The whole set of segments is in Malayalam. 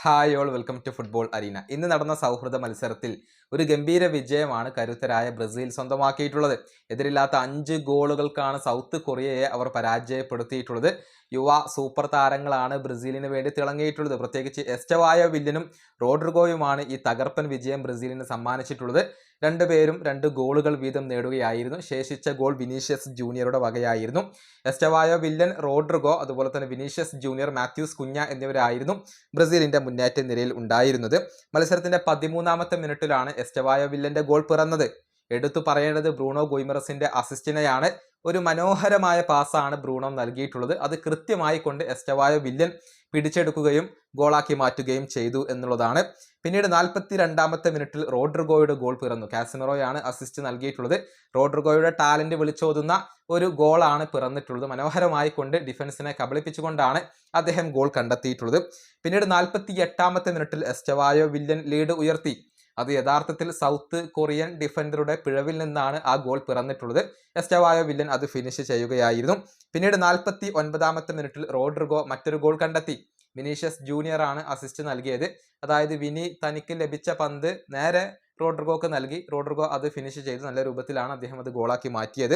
Hi all welcome to football arena. ഇന്ന് നടന്ന സൗഹൃദ മത്സരത്തിൽ ഒരു ഗംഭീര വിജയമാണ് കരുത്തരായ ബ്രസീൽ സ്വന്തമാക്കിയിട്ടുള്ളത്. എതിരില്ലാത്ത 5 ഗോളുകൾക്കാണ് സൗത്ത് കൊറിയയെ അവർ പരാജയപ്പെടുത്തിയിട്ടുള്ളത്. യുവ സൂപ്പർ താരങ്ങളാണ് ബ്രസീലിന് വേണ്ടി തിളങ്ങിയിട്ടുള്ളത്. പ്രത്യേകിച്ച് എസ്റ്റവായോ വില്യനും റോഡ്രിഗോയുമാണ് ഈ തകർപ്പൻ വിജയം ബ്രസീലിന് സമ്മാനിച്ചിട്ടുള്ളത്. രണ്ടുപേരും 2 ഗോളുകൾ വീതം നേടുകയായിരുന്നു. ശേഷിച്ച ഗോൾ വിനീഷ്യസ് ജൂനിയറുടെ വകയായിരുന്നു. എസ്റ്റവായോ വില്യൻ, റോഡ്രിഗോ, അതുപോലെ തന്നെ വിനീഷ്യസ് ജൂനിയർ, മാത്യൂസ് കുഞ്ഞ എന്നിവരായിരുന്നു ബ്രസീലിന്റെ മുന്നേറ്റ നിരയിൽ ഉണ്ടായിരുന്നത്. മത്സരത്തിന്റെ 13ാമത്തെ മിനിറ്റിലാണ് എസ്റ്റവായോ വില്ലന്റെ ഗോൾ പിറന്നത്. എടുത്തു പറയേണ്ടത് ബ്രൂണോ ഗുയിമറസിന്റെ അസിസ്റ്റിനെയാണ്. ഒരു മനോഹരമായ പാസ്സാണ് ബ്രൂണോ നൽകിയിട്ടുള്ളത്. അത് കൃത്യമായി കൊണ്ട് എസ്റ്റവായോ വില്ലൻ പിടിച്ചെടുക്കുകയും ഗോളാക്കി മാറ്റുകയും ചെയ്തു എന്നുള്ളതാണ്. പിന്നീട് 42ാമത്തെ മിനിറ്റിൽ റോഡ്രിഗോയുടെ ഗോൾ പിറന്നു. കാസമിറോയാണ് അസിസ്റ്റ് നൽകിയിട്ടുള്ളത്. റോഡ്രിഗോയുടെ ടാലന്റ് വിളിച്ചോതുന്ന ഒരു ഗോളാണ് പിറന്നിട്ടുള്ളത്. മനോഹരമായി കൊണ്ട് ഡിഫൻസിനെ കബളിപ്പിച്ചുകൊണ്ടാണ് അദ്ദേഹം ഗോൾ കണ്ടെത്തിയിട്ടുള്ളത്. പിന്നീട് 48ാമത്തെ മിനിറ്റിൽ എസ്റ്റവായോ വില്ലൻ ലീഡ് ഉയർത്തി. അത് യഥാർത്ഥത്തിൽ സൗത്ത് കൊറിയൻ ഡിഫൻഡറുടെ പിഴവിൽ നിന്നാണ് ആ ഗോൾ പിറന്നിട്ടുള്ളത്. എസ്റ്റവായോ വില്ലൻ അത് ഫിനിഷ് ചെയ്യുകയായിരുന്നു. പിന്നീട് 49ാമത്തെ മിനിറ്റിൽ റോഡ്രിഗോ മറ്റൊരു ഗോൾ കണ്ടെത്തി. വിനീഷ്യസ് ജൂനിയർ ആണ് അസിസ്റ്റ് നൽകിയത്. അതായത് വിനി തനിക്ക് ലഭിച്ച പന്ത് നേരെ റോഡ്രിഗോക്ക് നൽകി. റോഡ്രിഗോ അത് ഫിനിഷ് ചെയ്ത് നല്ല രൂപത്തിലാണ് അദ്ദേഹം അത് ഗോളാക്കി മാറ്റിയത്.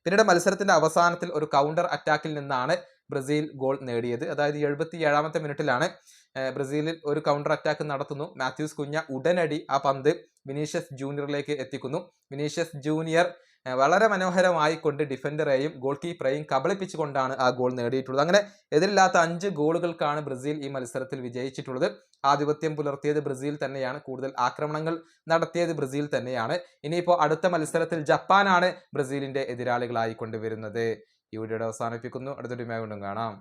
പിന്നീട് മത്സരത്തിന്റെ അവസാനത്തിൽ ഒരു കൗണ്ടർ അറ്റാക്കിൽ നിന്നാണ് ബ്രസീൽ ഗോൾ നേടിയത്. അതായത് 77ാമത്തെ മിനിറ്റിലാണ് ബ്രസീലിൽ ഒരു കൗണ്ടർ അറ്റാക്ക് നടത്തുന്നു. മാത്യൂസ് കുഞ്ഞ ഉടനടി ആ പന്ത് വിനീഷ്യസ് ജൂനിയറിലേക്ക് എത്തിക്കുന്നു. വിനീഷ്യസ് ജൂനിയർ വളരെ മനോഹരമായി കൊണ്ട് ഡിഫൻഡറെയും ഗോൾ കീപ്പറെയും കബളിപ്പിച്ചുകൊണ്ടാണ് ആ ഗോൾ നേടിയിട്ടുള്ളത്. അങ്ങനെ എതിരില്ലാത്ത 5 ഗോളുകൾക്കാണ് ബ്രസീൽ ഈ മത്സരത്തിൽ വിജയിച്ചിട്ടുള്ളത്. ആധിപത്യം പുലർത്തിയത് ബ്രസീൽ തന്നെയാണ്. കൂടുതൽ ആക്രമണങ്ങൾ നടത്തിയത് ബ്രസീൽ തന്നെയാണ്. ഇനിയിപ്പോൾ അടുത്ത മത്സരത്തിൽ ജപ്പാനാണ് ബ്രസീലിന്റെ എതിരാളികളായി കൊണ്ടുവരുന്നത്. ഈ വീഡിയോയുടെ അവസാനിപ്പിക്കുന്നു. അടുത്തൊരു വീഡിയോയിൽ വീണ്ടും കാണാം.